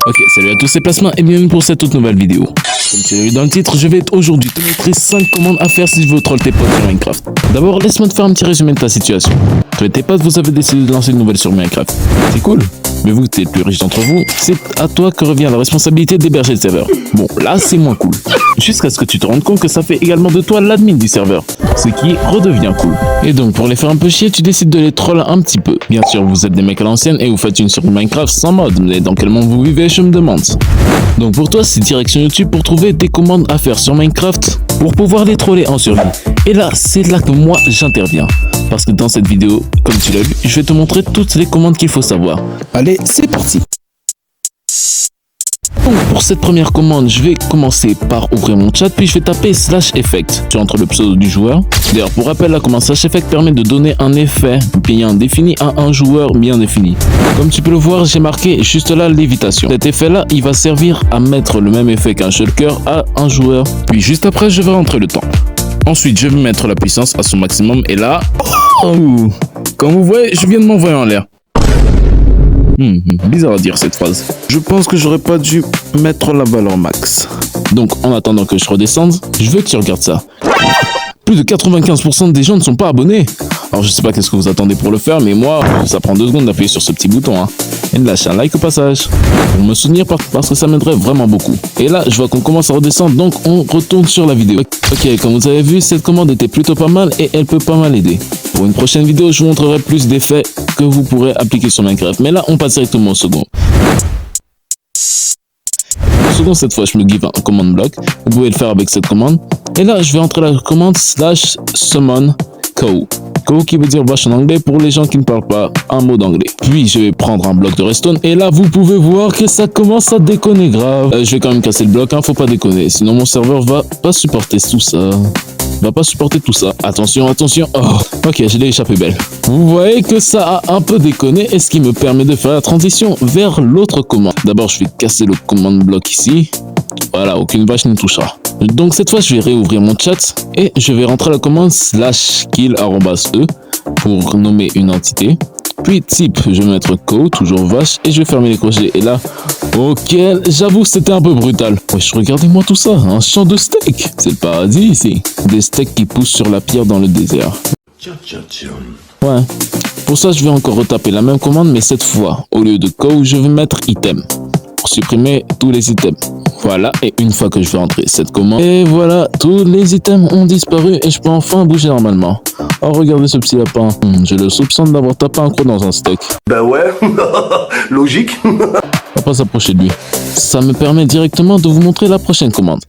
Ok, salut à tous, c'est Plasma et bienvenue pour cette toute nouvelle vidéo. Comme tu l'as vu dans le titre, je vais aujourd'hui te montrer 5 commandes à faire si je veux troll tes potes sur Minecraft. D'abord, laisse-moi te faire un petit résumé de ta situation. Toi et tes potes, vous avez décidé de lancer une nouvelle sur Minecraft. C'est cool. Mais vous, t'es le plus riche d'entre vous, c'est à toi que revient la responsabilité d'héberger le serveur. Bon, là, c'est moins cool. Jusqu'à ce que tu te rendes compte que ça fait également de toi l'admin du serveur, ce qui redevient cool. Et donc, pour les faire un peu chier, tu décides de les troll un petit peu. Bien sûr, vous êtes des mecs à l'ancienne et vous faites une sur Minecraft sans mode, mais dans quel monde vous vivez, je me demande. Donc pour toi, c'est direction YouTube pour trouver des commandes à faire sur Minecraft pour pouvoir les troller en survie. Et là, c'est là que moi, j'interviens. Parce que dans cette vidéo, comme tu l'as vu, je vais te montrer toutes les commandes qu'il faut savoir. Allez, c'est parti. Donc pour cette première commande, je vais commencer par ouvrir mon chat, puis je vais taper /effect. Tu entres le pseudo du joueur. D'ailleurs, pour rappel, la commande /effect permet de donner un effet bien défini à un joueur bien défini. Comme tu peux le voir, j'ai marqué juste là lévitation. Cet effet-là, il va servir à mettre le même effet qu'un shulker à un joueur. Puis juste après, je vais rentrer le temps. Ensuite, je vais mettre la puissance à son maximum et là... Oh, comme vous voyez, je viens de m'envoyer en l'air. Bizarre à dire cette phrase. Je pense que j'aurais pas dû mettre la valeur max. Donc en attendant que je redescende, je veux que tu regardes ça. Plus de 95% des gens ne sont pas abonnés. Alors je sais pas qu'est-ce que vous attendez pour le faire, mais moi, ça prend 2 secondes d'appuyer sur ce petit bouton. Et de lâcher un like au passage. Pour me soutenir parce que ça m'aiderait vraiment beaucoup. Et là, je vois qu'on commence à redescendre, donc on retourne sur la vidéo. Ok, comme vous avez vu, cette commande était plutôt pas mal et elle peut pas mal aider. Pour une prochaine vidéo, je vous montrerai plus d'effets que vous pourrez appliquer sur Minecraft. Mais là, on passe directement au second. Au second, cette fois, je me give un command block. Vous pouvez le faire avec cette commande. Et là, je vais entrer la commande /summon cow. Cow qui veut dire vache en anglais pour les gens qui ne parlent pas un mot d'anglais. Puis, je vais prendre un bloc de redstone. Et là, vous pouvez voir que ça commence à déconner grave. Je vais quand même casser le bloc, faut pas déconner. Sinon, mon serveur va pas supporter tout ça. Attention, attention. Oh, ok, je l'ai échappé belle. Vous voyez que ça a un peu déconné et ce qui me permet de faire la transition vers l'autre commande. D'abord, je vais casser le command block ici. Voilà, aucune vache ne touchera. Donc cette fois, je vais réouvrir mon chat et je vais rentrer la commande /kill@e pour nommer une entité. Puis type, je vais mettre co, toujours vache, et je vais fermer les crochets. Et là, ok, j'avoue c'était un peu brutal. Wesh, regardez-moi tout ça, un champ de steak. C'est le paradis ici. Des steaks qui poussent sur la pierre dans le désert. Ouais. Pour ça, je vais encore retaper la même commande, mais cette fois, au lieu de co, je vais mettre item. Pour supprimer tous les items. Voilà, et une fois que je vais entrer cette commande, et voilà, tous les items ont disparu et je peux enfin bouger normalement. Oh, regardez ce petit lapin. Je le soupçonne d'avoir tapé un croc dans un steak. Ben ouais, logique. On va pas s'approcher de lui. Ça me permet directement de vous montrer la prochaine commande.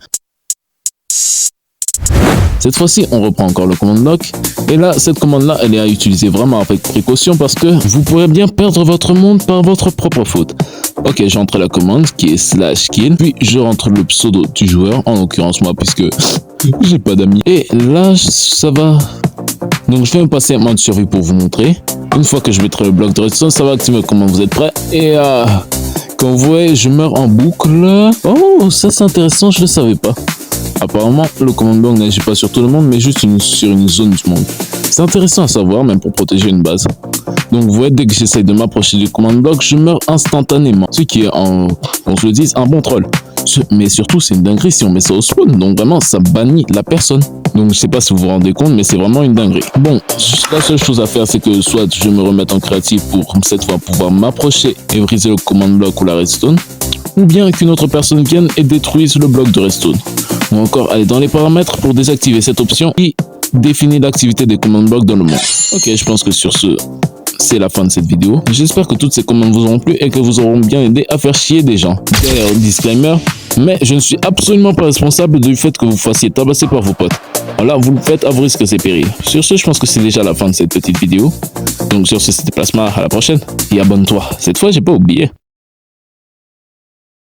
Cette fois-ci, on reprend encore le command block. Et là, cette commande-là, elle est à utiliser vraiment avec précaution parce que vous pourrez bien perdre votre monde par votre propre faute. Ok, j'entre la commande qui est /kill. Puis je rentre le pseudo du joueur, en l'occurrence moi, puisque j'ai pas d'amis. Et là, ça va. Donc je vais me passer en mode survie pour vous montrer. Une fois que je mettrai le bloc de redstone, ça va activer comment vous êtes prêts. Et comme vous voyez, je meurs en boucle. Oh, ça c'est intéressant, je le savais pas. Apparemment, le command block n'agit pas sur tout le monde, mais juste sur une zone du monde. C'est intéressant à savoir, même pour protéger une base. Donc vous voyez, dès que j'essaye de m'approcher du command block, je meurs instantanément. Ce qui est, qu'on se le dise, un bon troll. Mais surtout, c'est une dinguerie si on met ça au spawn. Donc vraiment, ça bannit la personne. Donc je sais pas si vous vous rendez compte, mais c'est vraiment une dinguerie. Bon, la seule chose à faire, c'est que soit je me remette en créatif pour cette fois pouvoir m'approcher et briser le command block ou la redstone, ou bien qu'une autre personne vienne et détruise le bloc de redstone. Ou encore aller dans les paramètres pour désactiver cette option qui définit l'activité des command blocks dans le monde. Ok, je pense que sur ce, c'est la fin de cette vidéo. J'espère que toutes ces commandes vous auront plu et que vous auront bien aidé à faire chier des gens. D'ailleurs, disclaimer, mais je ne suis absolument pas responsable du fait que vous fassiez tabasser par vos potes. Voilà, vous le faites à vos risques et périls. Sur ce, je pense que c'est déjà la fin de cette petite vidéo. Donc sur ce, c'était Plasma, à la prochaine. Et abonne-toi. Cette fois, j'ai pas oublié.